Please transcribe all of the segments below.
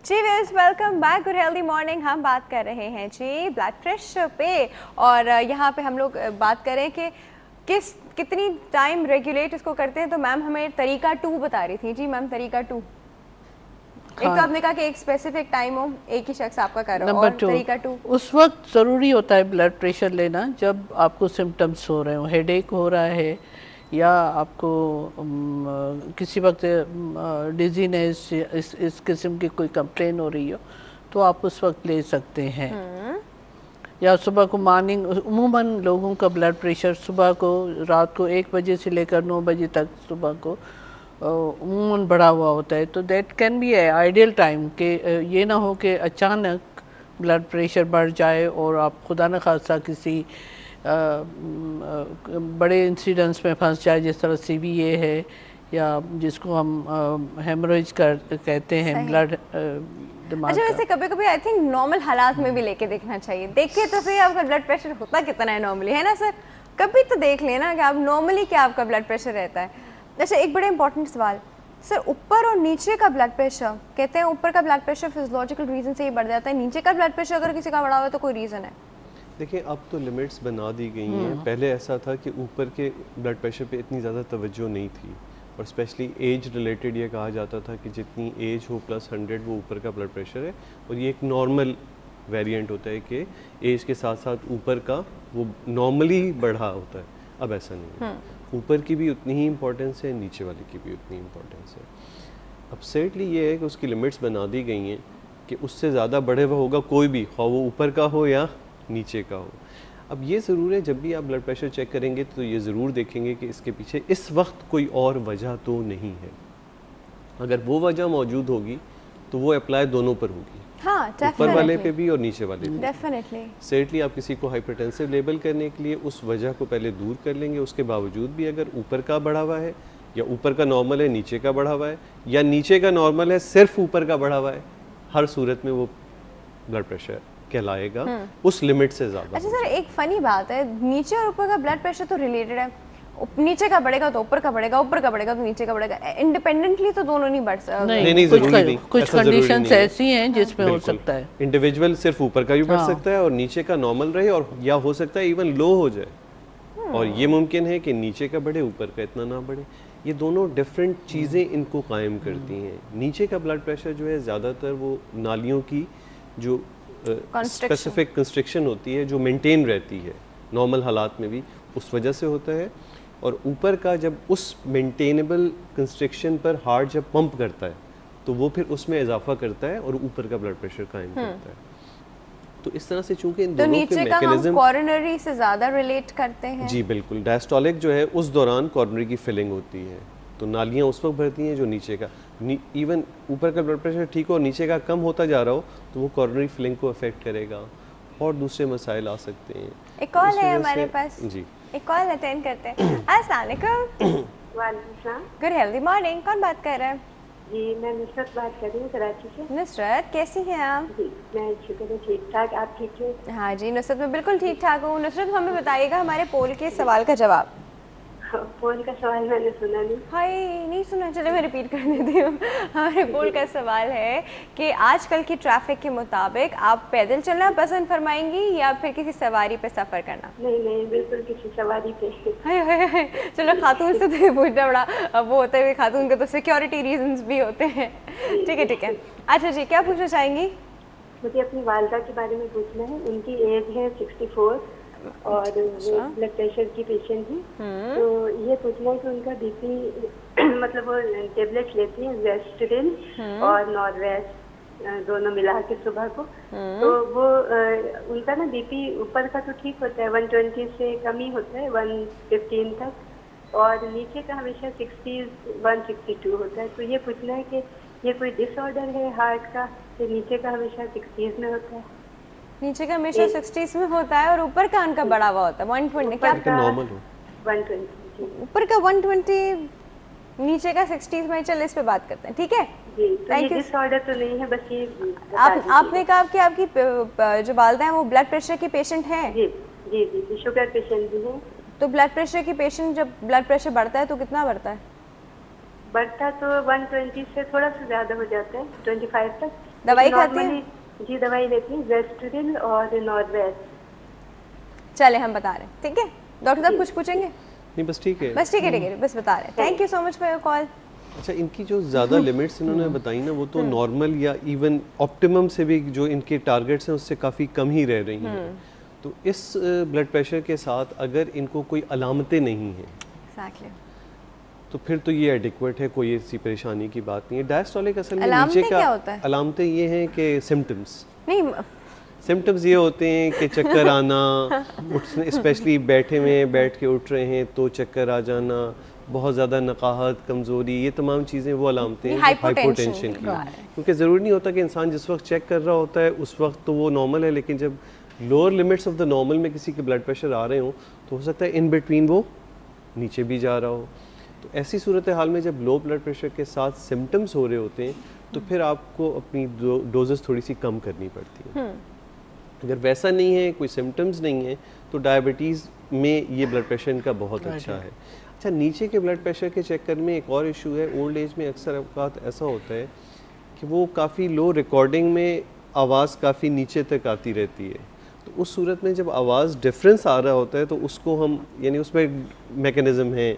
जी viewers, welcome back good healthy morning. हम बात कर रहे हैं जी ब्लड प्रेशर पे, और यहाँ पे हम लोग बात करें कि कितनी टाइम रेगुलेट इसको करते हैं। तो मैम हमें तरीका 2 बता रही थी। जी मैम, तरीका 2। एक तो आपने कहा कि एक स्पेसिफिक टाइम हो, एक ही शख्स आपका कर रहा हो, और तरीका 2 उस वक्त ज़रूरी होता है ब्लड प्रेशर लेना जब आपको सिम्टम्स हो रहे हो, हेडेक हो रहा है या आपको किसी वक्त डिजीनेस इस किस्म की कोई कंप्लेन हो रही हो, तो आप उस वक्त ले सकते हैं। या सुबह को मॉर्निंग, उमूमन लोगों का ब्लड प्रेशर सुबह को, रात को 1 बजे से लेकर 9 बजे तक सुबह को उमूमन बढ़ा हुआ होता है। तो that can be ideal time कि ये ना हो कि अचानक ब्लड प्रेशर बढ़ जाए और आप खुदा न खासा किसी बड़े इंसिडेंट्स में फंस जाए, जिस तरह CVA है या जिसको हम हेमोरेज कहते हैं, ब्लड दिमाग। अच्छा, वैसे कभी कभी आई थिंक नॉर्मल हालात में भी लेके देखना चाहिए। देखिए तो सही आपका ब्लड प्रेशर होता कितना है नॉर्मली, है ना सर? कभी तो देख लेना कि आप नॉर्मली क्या आपका ब्लड प्रेशर रहता है। अच्छा, एक बड़े इंपॉर्टेंट सवाल सर, ऊपर और नीचे का ब्लड प्रेशर, कहते हैं ऊपर का ब्लड प्रेशर फिजियोलॉजिकल रीजन से ही बढ़ जाता है, नीचे का ब्लड प्रेशर अगर किसी का बढ़ा हुआ है तो कोई रीज़न है? देखिए, अब तो लिमिट्स बना दी गई हैं। पहले ऐसा था कि ऊपर के ब्लड प्रेशर पे इतनी ज़्यादा तवज्जो नहीं थी, और स्पेशली एज रिलेटेड ये कहा जाता था कि जितनी एज हो +100 वो ऊपर का ब्लड प्रेशर है, और ये एक नॉर्मल वेरिएंट होता है कि एज के साथ साथ ऊपर का वो नॉर्मली बढ़ा होता है। अब ऐसा नहीं है, ऊपर की भी उतनी ही इम्पोर्टेंस है, नीचे वाले की भी उतनी इम्पोर्टेंस है। अब सेटली ये है कि उसकी लिमिट्स बना दी गई हैं कि उससे ज़्यादा बढ़े हुआ होगा कोई भी, ख्वाह वो ऊपर का हो या नीचे का हो। अब ये ज़रूर है, जब भी आप ब्लड प्रेशर चेक करेंगे तो ये ज़रूर देखेंगे कि इसके पीछे इस वक्त कोई और वजह तो नहीं है। अगर वो वजह मौजूद होगी तो वो अप्लाई दोनों पर होगी, हाँ, ऊपर वाले पे भी और नीचे वाले पे। डेफिनेटली सेटली आप किसी को हाइपरटेंसिव लेबल करने के लिए उस वजह को पहले दूर कर लेंगे। उसके बावजूद भी अगर ऊपर का बढ़ा हुआ है, या ऊपर का नॉर्मल है नीचे का बढ़ा हुआ है, या नीचे का नॉर्मल है सिर्फ ऊपर का बढ़ा हुआ है, हर सूरत में वो ब्लड प्रेशर कहलाएगा उस लिमिट से ज़्यादा। अच्छा सर, एक फनी बात है, नीचे और ऊपर का ब्लड प्रेशर तो रिलेटेड है। नीचे का बढ़ेगा तो ऊपर का बढ़ेगा, ऊपर का बढ़ेगा तो नीचे का बढ़ेगा। इंडिपेंडेंटली तो दोनों नहीं बढ़ सकते। नहीं, कुछ कंडीशंस ऐसी हैं जिसमें हो सकता है इंडिविजुअल सिर्फ ऊपर का भी बढ़ सकता है और नीचे का नॉर्मल रहे, और या हो सकता है इवन लो हो जाए, और ये मुमकिन है कि नीचे का बढ़े ऊपर का इतना ना बढ़े। ये दोनों डिफरेंट चीज़ें इनको कायम करती हैं। नीचे का ब्लड प्रेशर जो है ज़्यादातर वो नालियों की जो स्पेसिफिक कंस्ट्रिक्शन होती है जो मेंटेन रहती है नॉर्मल हालात में भी, उस वजह से होता है। और ऊपर का जब उस मेंटेनेबल कंस्ट्रिक्शन पर हार्ट जब पंप करता है तो वो फिर उसमें इजाफा करता है और ऊपर का ब्लड प्रेशर कायम करता है। तो इस तरह से चूंकि इन दोनों के मैकेनिज्म कोरोनरी से ज़्यादा रिलेट करते हैं। जी बिल्कुल, डायस्टोलिक जो है उस दौरान कोरोनरी की फिलिंग होती है, तो नालियाँ उस वक्त भरती हैं जो नीचे का, इवन ऊपर का ब्लड प्रेशर ठीक हो और नीचे का कम होता जा रहा हो तो वो कोरोनरी फिलिंग को अफेक्ट करेगा, और दूसरे मसाइल आ सकते हैं। एक कॉल है हमारे पास, जी एक कॉल अटेंड करते हैं। अस्सलाम वालेकुम। वालेकुम। गुड हेल्दी मॉर्निंग, कौन बात कर रहा है? जी मैं नुसरत बात कर रही हूँ कराची से। नुसरत, कैसी हैं आप? जी मैं शुक्र है ठीक ठाक, आप ठीक है? हाँ जी नुसरत, मैं बिल्कुल ठीक ठाक हूँ। नुसरत, हमें बताइएगा हमारे पोल के सवाल का जवाब। पोल का सवाल मैंने सुना नहीं। हाय, नहीं सुना? चलो मैं रिपीट कर देती हूँ। हमारे पोल का सवाल है कि आजकल की ट्रैफिक के मुताबिक आप पैदल चलना पसंद फरमाएंगी या फिर किसी सवारी पे सफ़र करना? नहीं, बिल्कुल किसी सवारी पे। हाय, चलो खातून से तो पूछना बड़ा वो होता है, खातून के तो सिक्योरिटी रीजंस भी होते हैं। ठीक है। अच्छा जी, क्या पूछना चाहेंगी? मुझे अपनी वालदा के बारे में पूछना है। उनकी एज है 64 और वो ब्लड प्रेशर की पेशेंट थी। तो ये पूछना है कि उनका BP मतलब वो टेबलेट्स लेती हैं, वेस्टरिन और नॉर्वेस्ट दोनों मिला के सुबह को। तो वो उनका ना BP ऊपर का तो ठीक होता है, 120 से कम ही होता है, 115 तक, और नीचे का हमेशा 60s 162 होता है। तो ये पूछना है कि ये कोई डिसऑर्डर है हार्ट का, कि नीचे का हमेशा 60s में होता है? नीचे का हमेशा 60s में होता है और ऊपर का उनका बढ़ा हुआ होता है 120। क्या नॉर्मल हो 120? ऊपर का 120, नीचे का 60s में। चल इस पे बात करते हैं, ठीक है? जी, तो ये डिसऑर्डर तो नहीं है, बस ये आपने कहा कि आपकी जो वालिदा हैं वो ब्लड प्रेशर की पेशेंट हैं? जी शुगर पेशेंट भी हैं। तो ब्लड प्रेशर की पेशेंट जब ब्लड प्रेशर बढ़ता है तो कितना बढ़ता है? बढ़ता तो 120 से थोड़ा सा ज़्यादा हो जाता है, 25 तक। दवाई खाती हैं? जी दवाई लेती हूँ, जेस्टरिल और नॉर्वेस। चले हम बता रहे हैं, ठीक है डॉक्टर साहब कुछ पूछेंगे? नहीं बस ठीक है। बस ठीक है बस बता रहे हैं। Thank you so much for your call. अच्छा, इनकी जो ज़्यादा लिमिट्स इन्होंने बताई ना, वो तो नॉर्मल या इवन ऑप्टिमम से भी जो इनके टारगेट्स हैं उससे काफ़ी कम ही रह रही हैं। तो इस ब्लड प्रेशर के साथ अगर इनको कोई अलामतें नहीं हैं एग्जैक्टली, तो फिर तो ये एडिक्वेट है, कोई ऐसी परेशानी की बात नहीं है। डायस्टोलिक असल में अलामतें नीचे क्या का होता है? अलामतें ये हैं कि सिम्टम्स नहीं सिम्टम्स ये होते हैं कि चक्कर आना, उठने, स्पेशली बैठ के उठ रहे हैं तो चक्कर आ जाना, बहुत ज़्यादा नकाहत, कमज़ोरी, ये तमाम चीज़ें वो अलामतें हैं हाइपोटेंशन की। क्योंकि ज़रूरी नहीं होता कि इंसान जिस वक्त चेक कर रहा होता है उस वक्त तो वो नॉर्मल है, लेकिन जब lower limits of the normal में किसी के ब्लड प्रेशर आ रहे हों तो हो सकता है इन बिटवीन वो नीचे भी जा रहा हो। तो ऐसी सूरत हाल में जब लो ब्लड प्रेशर के साथ सिम्टम्स हो रहे होते हैं तो फिर आपको अपनी डोजेस थोड़ी सी कम करनी पड़ती है। अगर वैसा नहीं है, कोई सिम्टम्स नहीं है, तो डायबिटीज़ में ये ब्लड प्रेशर इनका बहुत अच्छा है। अच्छा, नीचे के ब्लड प्रेशर के चक्कर में एक और इशू है, ओल्ड एज में अक्सर अवकात ऐसा होता है कि वो काफ़ी लो रिकॉर्डिंग में आवाज़ काफ़ी नीचे तक आती रहती है। तो उस सूरत में जब आवाज़ डिफरेंस आ रहा होता है तो उसको हम, यानी उसमें मैकेनिज़्म है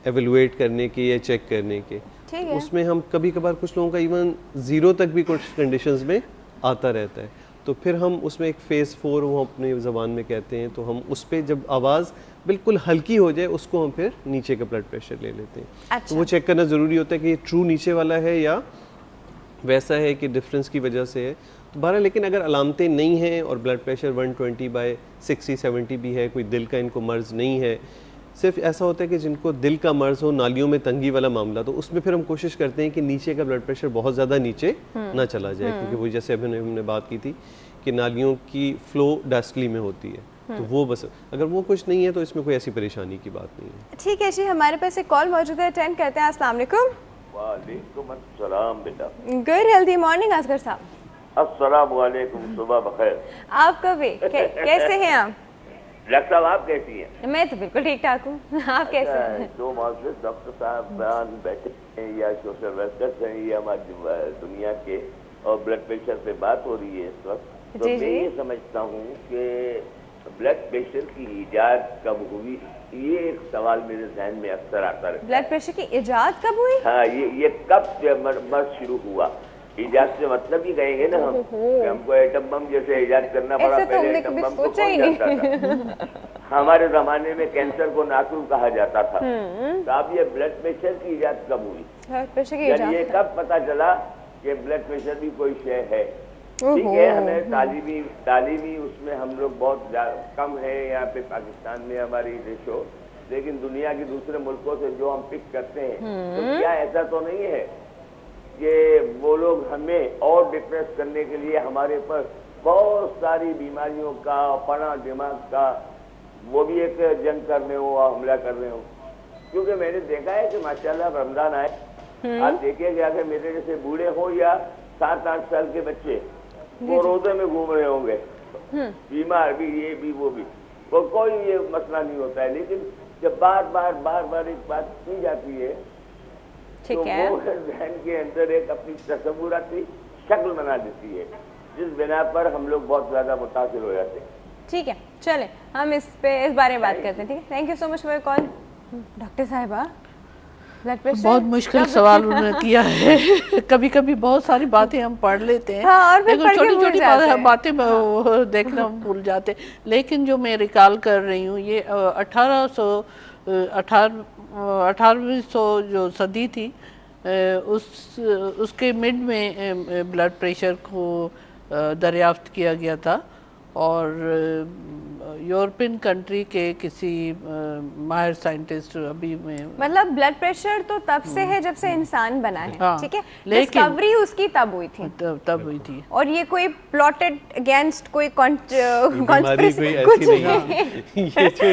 एवेलुएट करने के या चेक करने के, तो उसमें हम कभी कभार कुछ लोगों का इवन 0 तक भी कुछ कंडीशंस में आता रहता है। तो फिर हम उसमें एक फेज़ 4 वो अपने ज़बान में कहते हैं, तो हम उस पर जब आवाज़ बिल्कुल हल्की हो जाए उसको हम फिर नीचे का ब्लड प्रेशर ले लेते हैं। अच्छा। तो वो चेक करना ज़रूरी होता है कि ये ट्रू नीचे वाला है या वैसा है कि डिफरेंस की वजह से है। तो बहरहाल, लेकिन अगर अलामतें नहीं हैं और ब्लड प्रेशर 120/60-70 भी है, कोई दिल का इनको मर्ज़ नहीं है, सिर्फ ऐसा होता है कि जिनको दिल का मर्ज़ हो, नालियों में तंगी वाला मामला, तो उसमें फिर हम कोशिश करते हैं कि नीचे का ब्लड प्रेशर बहुत ज़्यादा नीचे ना चला जाए, क्योंकि वो जैसे अभी हमने बात की थी कि नालियों की फ़्लो डायस्टली में होती है, तो वो बस अगर वो कुछ नहीं है तो इसमें कोई ऐसी परेशानी की बात नहीं है। ठीक है जी, हमारे पास एक कॉल मौजूद है, अटेंड करते हैं। अस्सलाम वालेकुम। वालेकुम अस्सलाम बेटा। गुड हेल्दी मॉर्निंग असगर साहब। अस्सलाम वालेकुम, सुबह बखैर। आपका भी कैसे हैं आप? डॉक्टर साहब आप कैसी हैं? मैं तो बिल्कुल ठीक ठाक हूँ, आप कैसे हैं? दो मार्च डॉक्टर साहब बैठे हैं या सोशल वर्कर्स हैं या हमारी दुनिया के, और ब्लड प्रेशर पे बात हो रही है इस वक्त, तो मैं ये समझता हूँ कि ब्लड प्रेशर की इजाद कब हुई, ये एक सवाल मेरे जहन में अक्सर आता है। ब्लड प्रेशर की इजाद कब हुई? हाँ, ये कब मर्ज शुरू हुआ? इजाद से मतलब ही कहेंगे ना हम कि हमको एटम बम जैसे इजाद करना पड़ा, पहले एटम बम को कौन जानता था? हमारे जमाने में कैंसर को नासूर कहा जाता था। तो अब ये ब्लड प्रेशर की इजाद कब हुई? ब्लड प्रेशर की इजाद ये कब पता चला कि ब्लड प्रेशर भी कोई शय है? ठीक है, हमें तालीमी उसमें हम लोग बहुत कम है यहाँ पे पाकिस्तान में, हमारी रेशो, लेकिन दुनिया के दूसरे मुल्कों से जो हम पिक करते हैं, तो क्या ऐसा तो नहीं है कि वो लोग हमें और डिप्रेस करने के लिए हमारे पर बहुत सारी बीमारियों का, पना दिमाग का, वो भी एक जंग कर रहे हो और हमला कर रहे हो? क्योंकि मैंने देखा है कि माशाल्लाह रमजान आए, आप देखिएगा अगर मेरे जैसे बूढ़े हो या 7-8 साल के बच्चे, वो रोजे में घूम रहे होंगे, बीमार भी, ये भी वो भी, वो कोई ये मसला नहीं होता है। लेकिन जब बार बार एक बात की जाती है तो वो जहन के अंदर एक अपनी तस्वुराती शक्ल बना देती है, जिस बिना पर हम लोग बहुत ज्यादा मुतासिर हो जाते हैं। ठीक है, चले हम इस बारे में बात करते हैं। ठीक है, thank you so much for your call. Doctor साहिबा, ब्लड प्रेशर बहुत मुश्किल सवाल उन्होंने किया है। कभी कभी बहुत सारी बातें हम पढ़ लेते हैं, हाँ, और फिर छोटी छोटी बातें देखना हम भूल जाते हैं। लेकिन जो मैं रिकॉल कर रही हूँ, ये 18वीं जो सदी थी, उसके मिड में ब्लड प्रेशर को दरियाफ्त किया गया था, और यूरोपियन कंट्री के किसी माहिर साइंटिस्ट अभी में, मतलब ब्लड प्रेशर तो तब से है जब से इंसान बना है। हाँ, ठीक है, लेकिन डिस्कवरी उसकी तब हुई थी, तब हुई थी, और ये कोई प्लॉटेड अगेंस्ट कोई कॉन्स्पिरेसी कुछ नहीं है। ये जो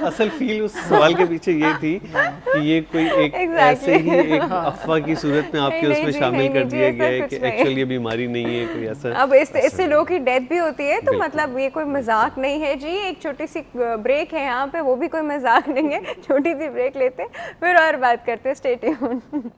असल फील उस सवाल के पीछे ये थी कि ये कोई एक ऐसे ही एक अफवाह की सूरत में आपके उसमें शामिल कर दिया गया है कि एक्चुअली ये बीमारी नहीं है कोई ऐसा। अब इससे लोगों की डेथ भी होती है, तो मतलब ये कोई मजाक नहीं है जी। एक छोटी सी ब्रेक है यहाँ पे, वो भी कोई मजाक नहीं है, छोटी सी ब्रेक लेते हैं फिर और बात करते हैं। Stay tuned.